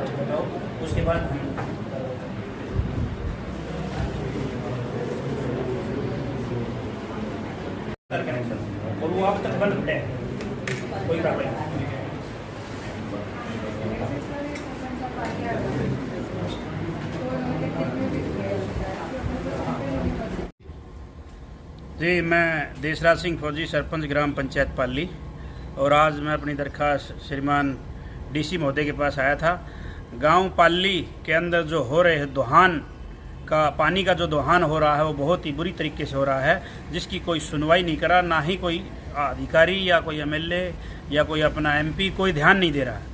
बताओ, उसके बाद कनेक्शन, और वो अब तक बंद है, कोई कार्रवाई नहीं। जी, मैं देशराज सिंह फौजी, सरपंच ग्राम पंचायत पाली, और आज मैं अपनी दरख्वास्त श्रीमान डीसी महोदय के पास आया था। गांव पाली के अंदर जो हो रहे दोहान का, पानी का जो दोहान हो रहा है वो बहुत ही बुरी तरीके से हो रहा है, जिसकी कोई सुनवाई नहीं करा, ना ही कोई अधिकारी या कोई एमएलए या कोई अपना एमपी कोई ध्यान नहीं दे रहा है।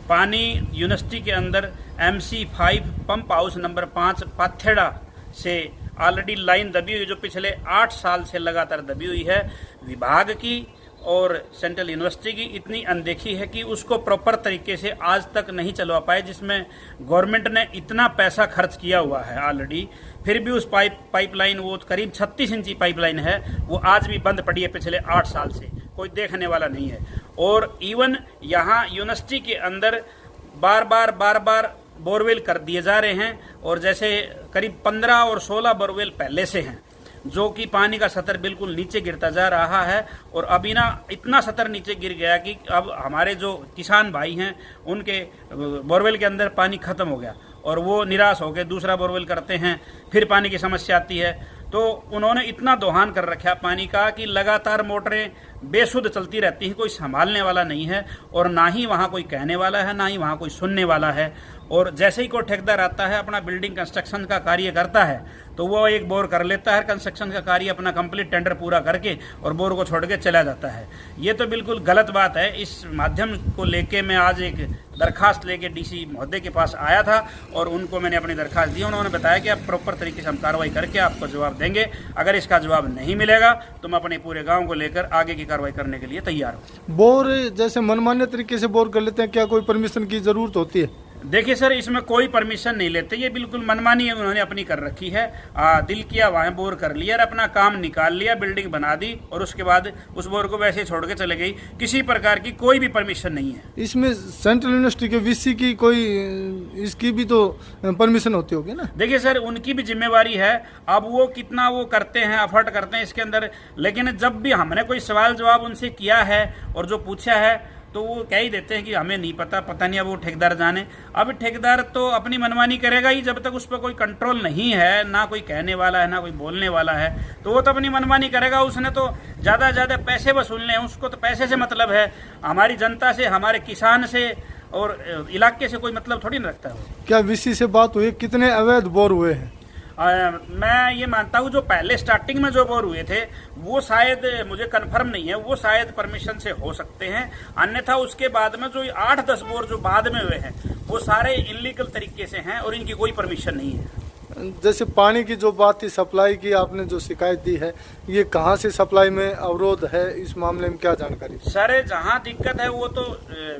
पानी यूनिवर्सिटी के अंदर MC5 pump house number 5 Patheda से ऑलरेडी लाइन दबी हुई, जो पिछले 8 साल से लगातार दबी हुई है। विभाग की और सेंट्रल यूनिवर्सिटी की इतनी अनदेखी है कि उसको प्रॉपर तरीके से आज तक नहीं चलवा पाए, जिसमें गवर्नमेंट ने इतना पैसा खर्च किया हुआ है ऑलरेडी, फिर भी उस पाइपलाइन, वो करीब 36 इंची पाइपलाइन है, वो आज भी बंद पड़ी है पिछले 8 साल से, कोई देखने वाला नहीं है। और इवन यहाँ यूनिवर्सिटी के अंदर बार बार बोरवेल कर दिए जा रहे हैं, और जैसे करीब 15 और 16 बोरवेल पहले से हैं, जो कि पानी का सतर बिल्कुल नीचे गिरता जा रहा है। और अभी ना इतना सतर नीचे गिर गया कि अब हमारे जो किसान भाई हैं उनके बोरवेल के अंदर पानी खत्म हो गया, और वो निराश हो गए, दूसरा बोरवेल करते हैं, फिर पानी की समस्या आती है। तो उन्होंने इतना दोहान कर रखा है पानी का कि लगातार मोटरें बेसुध चलती रहती हैं, कोई संभालने वाला नहीं है, और ना ही वहाँ कोई कहने वाला है, ना ही वहाँ कोई सुनने वाला है। और जैसे ही कोई ठेकेदार आता है, अपना बिल्डिंग कंस्ट्रक्शन का कार्य करता है, तो वो एक बोर कर लेता है कंस्ट्रक्शन का कार्य, अपना कंप्लीट टेंडर पूरा करके, और बोर को छोड़ के चला जाता है। ये तो बिल्कुल गलत बात है। इस माध्यम को लेके मैं आज एक दरखास्त लेके डीसी महोदय के पास आया था, और उनको मैंने अपनी दरखास्त दी। उन्होंने बताया कि आप प्रॉपर तरीके से हम कार्रवाई करके आपको जवाब देंगे। अगर इसका जवाब नहीं मिलेगा तो मैं अपने पूरे गाँव को लेकर आगे की कार्रवाई करने के लिए तैयार हूँ। बोर जैसे मनमाने तरीके से बोर कर लेते हैं, क्या कोई परमिशन की जरूरत होती है? देखिए सर, इसमें कोई परमिशन नहीं लेते, ये बिल्कुल मनमानी है, उन्होंने अपनी कर रखी है। दिल किया वहाँ बोर कर लिया और अपना काम निकाल लिया, बिल्डिंग बना दी, और उसके बाद उस बोर को वैसे छोड़ के चले गई। किसी प्रकार की कोई भी परमिशन नहीं है। इसमें सेंट्रल यूनिवर्सिटी के VC की कोई इसकी भी तो परमिशन होती होगी ना? देखिए सर, उनकी भी जिम्मेवारी है। अब वो कितना वो करते हैं, एफर्ट करते हैं इसके अंदर, लेकिन जब भी हमने कोई सवाल जवाब उनसे किया है और जो पूछा है, तो वो कह ही देते हैं कि हमें नहीं पता नहीं, अब वो ठेकेदार जाने। अब ठेकेदार तो अपनी मनमानी करेगा ही, जब तक उस पर कोई कंट्रोल नहीं है, ना कोई कहने वाला है, ना कोई बोलने वाला है, तो वो तो अपनी मनमानी करेगा। उसने तो ज़्यादा से ज़्यादा पैसे वसूलने हैं, उसको तो पैसे से मतलब है। हमारी जनता से, हमारे किसान से और इलाके से कोई मतलब थोड़ी ना रखता है। क्या VC से बात हुई, कितने अवैध बोर हुए हैं? मैं ये मानता हूँ जो पहले स्टार्टिंग में जो बोर हुए थे, वो शायद, मुझे कंफर्म नहीं है, वो शायद परमिशन से हो सकते हैं। अन्यथा उसके बाद में जो 8-10 बोर जो बाद में हुए हैं, वो सारे इलीगल तरीके से हैं और इनकी कोई परमिशन नहीं है। जैसे पानी की जो बात थी, सप्लाई की आपने जो शिकायत दी है, ये कहाँ से सप्लाई में अवरोध है, इस मामले में क्या जानकारी? सर, जहाँ दिक्कत है वो तो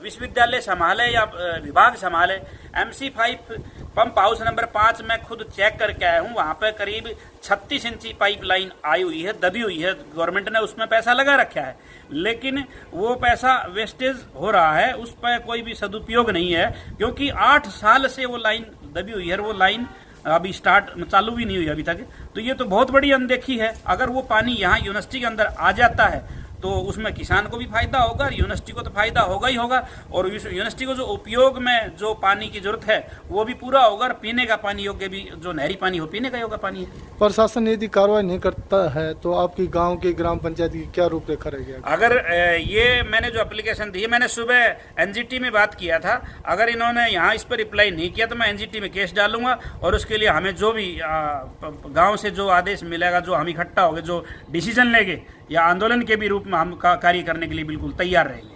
विश्वविद्यालय संभाले या विभाग संभाले। MC5 पंप हाउस नंबर 5 में खुद चेक करके आया हूँ, वहाँ पे करीब 36 इंची पाइपलाइन आई हुई है, दबी हुई है। गवर्नमेंट ने उसमें पैसा लगा रखा है, लेकिन वो पैसा वेस्टेज हो रहा है, उस पर कोई भी सदुपयोग नहीं है, क्योंकि 8 साल से वो लाइन दबी हुई है, वो लाइन अभी चालू भी नहीं हुई अभी तक। तो ये तो बहुत बड़ी अनदेखी है। अगर वो पानी यहाँ यूनिवर्सिटी के अंदर आ जाता है तो उसमें किसान को भी फायदा होगा और यूनिवर्सिटी को तो फायदा होगा ही होगा, और यूनिवर्सिटी को जो उपयोग में जो पानी की जरूरत है वो भी पूरा होगा, और पीने का पानी योग्य भी, जो नहरी पानी हो, पीने का योग्य पानी है। प्रशासन यदि कार्रवाई नहीं करता है तो आपकी गांव की ग्राम पंचायत की क्या रूपरेखा रहेगी? अगर ये मैंने जो एप्लीकेशन दी है, मैंने सुबह NGT में बात किया था, अगर इन्होंने यहाँ इस पर रिप्लाई नहीं किया तो मैं NGT में केस डालूंगा, और उसके लिए हमें जो भी गाँव से जो आदेश मिलेगा, जो हम इकट्ठा होंगे, जो डिसीजन लेंगे, या आंदोलन के भी रूप में हम कार्य करने के लिए बिल्कुल तैयार रहेंगे।